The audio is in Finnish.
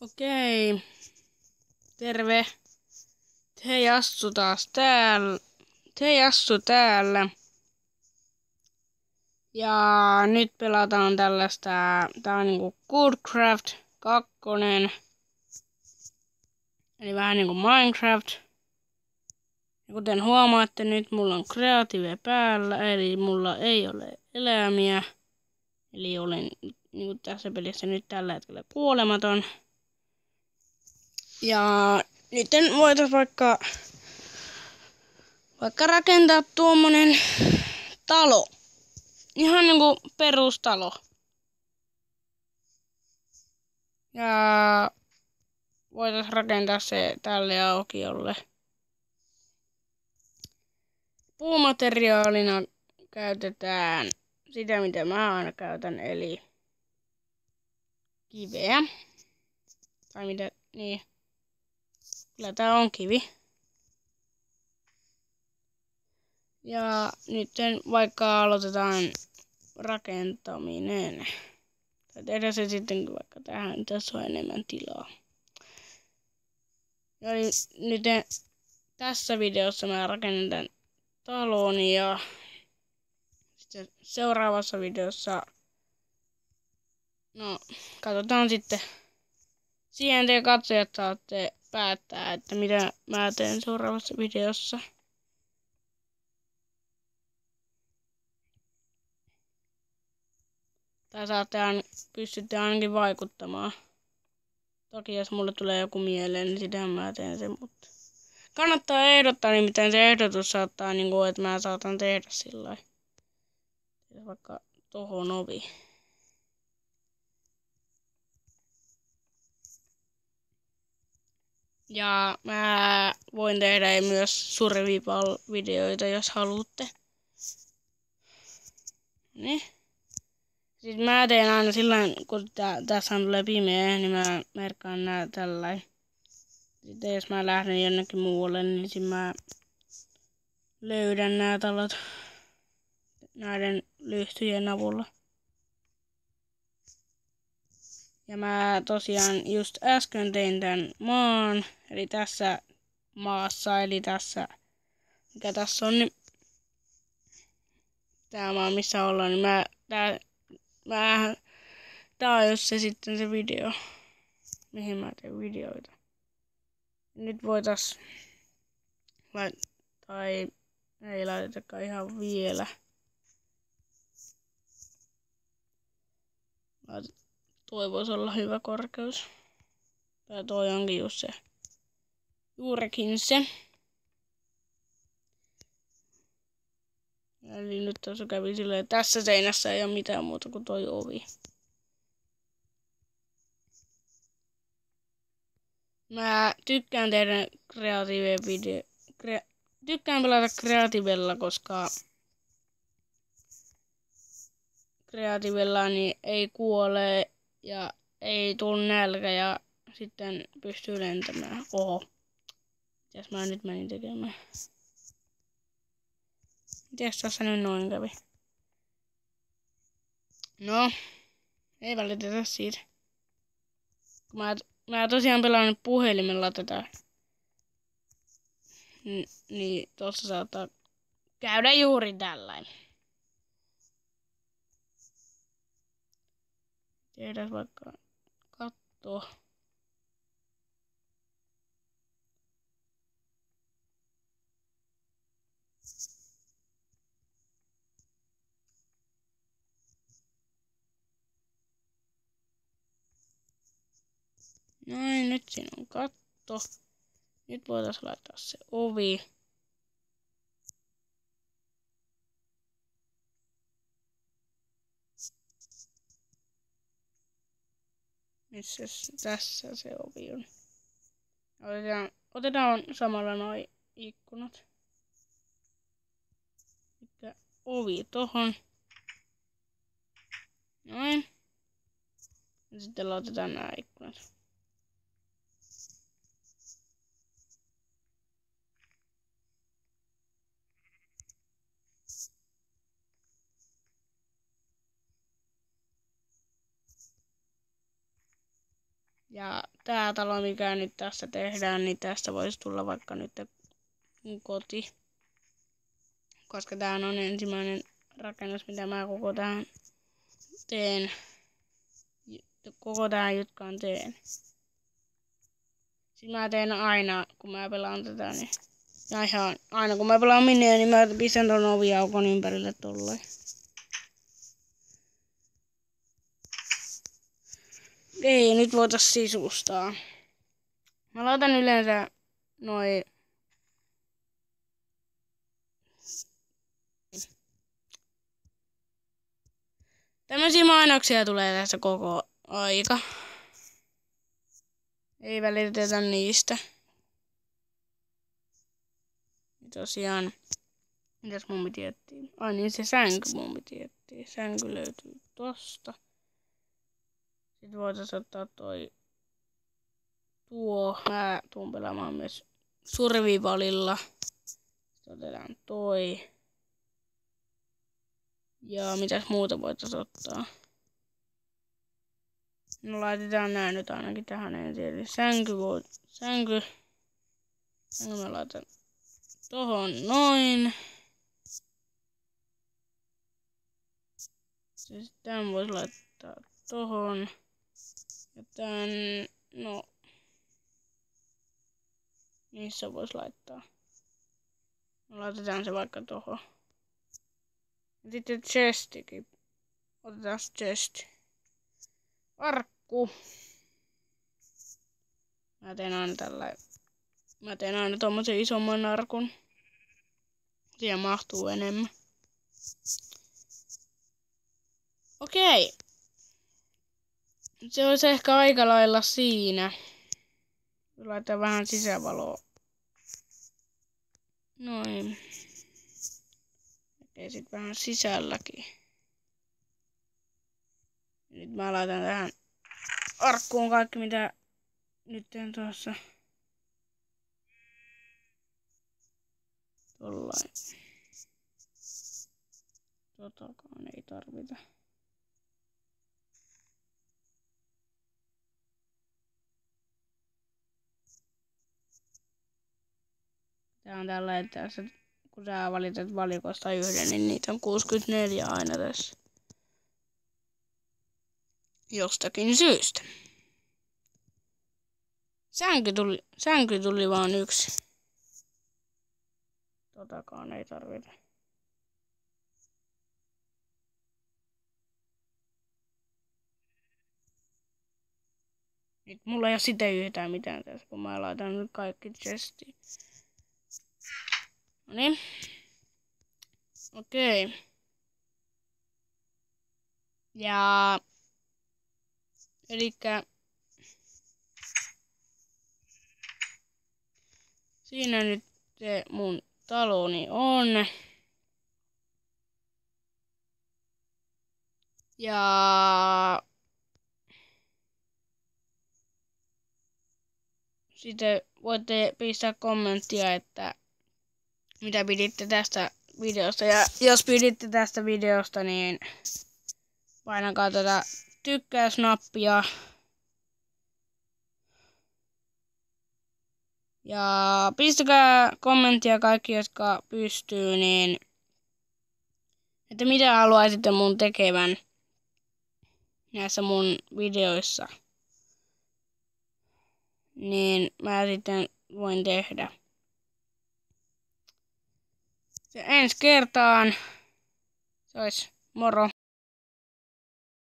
Okei. Terve. Hei Assu taas täällä. Hei Assu täällä. Ja nyt pelataan tällaista. Tää on niinku Goodcraft 2. Eli vähän niinku Minecraft. Ja kuten huomaatte, nyt mulla on kreatiive päällä. Eli mulla ei ole eläimiä. Eli olen niinku tässä pelissä nyt tällä hetkellä kuolematon. Ja nyt voitais vaikka rakentaa tuommoinen talo. Ihan niinku perustalo. Ja voitais rakentaa se tälle aukiolle. Puumateriaalina käytetään sitä, mitä mä aina käytän, eli kiveä. Tai mitä, niin. Kyllä tää on kivi. Ja nyt vaikka aloitetaan rakentaminen. Tai tehdään se sitten vaikka tähän, tässä on enemmän tilaa. Ja nyt tässä videossa mä rakennan talon ja sitten seuraavassa videossa, no katsotaan sitten. Siihen te katsojat saatte päättää, että mitä mä teen seuraavassa videossa. Tai pystytte ainakin vaikuttamaan. Toki jos mulle tulee joku mieleen, niin sitähän mä teen sen, mutta kannattaa ehdottaa, nimittäin se ehdotus saattaa, niinku, että mä saatan tehdä sillä vaikka tohon ovi. Ja mä voin tehdä myös survival-videoita, jos haluatte. Niin. Sitten mä teen aina silloin, kun tässä tulee pimeä, niin mä merkkaan nää tällainen. Sitten jos mä lähden jonnekin muualle, niin sitten mä löydän nämä talot näiden lyhtyjen avulla. Ja mä tosiaan just äsken tein tän maan, eli tässä maassa, eli tässä, mikä tässä on, niin tää maa missä ollaan, niin tää on just se sitten se video, mihin mä teen videoita. Nyt voitais tai ei laitetakaan ihan vielä. Toi voisi olla hyvä korkeus. Tai toi onkin just se. Juurikin se. Eli nyt tuossa kävi silleen, että tässä seinässä ei ole mitään muuta kuin toi ovi. Mä tykkään tehdä tykkään pelata kreatiivella, koska kreatiivella niin ei kuole ja ei tule nälkä ja sitten pystyy lentämään. Oho. Mitäs mä nyt menin tekemään? Mitäs tässä nyt noin kävi? No, ei välitetä siitä. Mä tosiaan pelaan nyt puhelimella tätä. Niin tossa saattaa käydä juuri tällainen. Tehdään vaikka katto. Noin, nyt siinä on katto. Nyt voitaisiin laittaa se ovi. Missä tässä se ovi on? Otetaan samalla noi ikkunat. Ovi tohon. Noin. Ja sitten laitetaan nämä ikkunat. Ja tää talo, mikä nyt tässä tehdään, niin tästä voisi tulla vaikka nyt koti. Koska tää on ensimmäinen rakennus, mitä mä koko tähän teen. Koko tähän jutkaan teen. Siis mä teen aina, kun mä pelaan tätä, niin... Ja ihan aina kun mä pelaan Mineä, niin mä pistän ton oviaukon ympärille tolleen. Ei, nyt voitais sisustaa. Mä laitan yleensä noi... Tämmösiä mainoksia tulee tässä koko aika. Ei välitetä niistä. Tosiaan, mitäs mun piti etsiä? Ai niin, se sänky mun piti etsiä. Sänky löytyy tosta. Sitten voitais ottaa tuo. Mä tuun pelaamaan myös survivalilla. Sitten otetaan toi. Ja mitäs muuta voitais ottaa? No laitetaan nää nyt ainakin tähän ensin. Eli sänky mä laitan tohon noin. Sitten tämän voisi laittaa tohon. Ja tän, no. Missä voisi laittaa? No laitetaan se vaikka tohon. Ja sitten chestikin. Otetaan chest. Arkku. Mä teen aina tommosen isomman arkun. Siihen mahtuu enemmän. Okei. Se olisi ehkä aika lailla siinä. Laitetaan vähän sisävaloa. Noin. Ja sit vähän sisälläkin. Nyt mä laitan tähän arkkuun kaikki mitä nyt teen tuossa. Tollain. Totakaan ei tarvita. Tää on tällä, että kun sä valitat valikosta yhden, niin niitä on 64 aina tässä. Jostakin syystä. Sänky tuli vaan yksi. Totakaan ei tarvita. Nyt mulla ei ole sitä yhtään mitään tässä, kun mä laitan nyt kaikki chestiin. Noniin. Okei. Ja... Elikkä... Siinä nyt se mun taloni on. Ja... Sitten voitte pistää kommenttia, että mitä piditte tästä videosta. Ja jos piditte tästä videosta, niin painakaa tätä tykkäysnappia. Ja pistäkää kommenttia kaikki, jotka pystyy, niin että mitä haluaisitte mun tekevän näissä mun videoissa. Niin mä sitten voin tehdä. Ja ensi kertaan se olisi moro.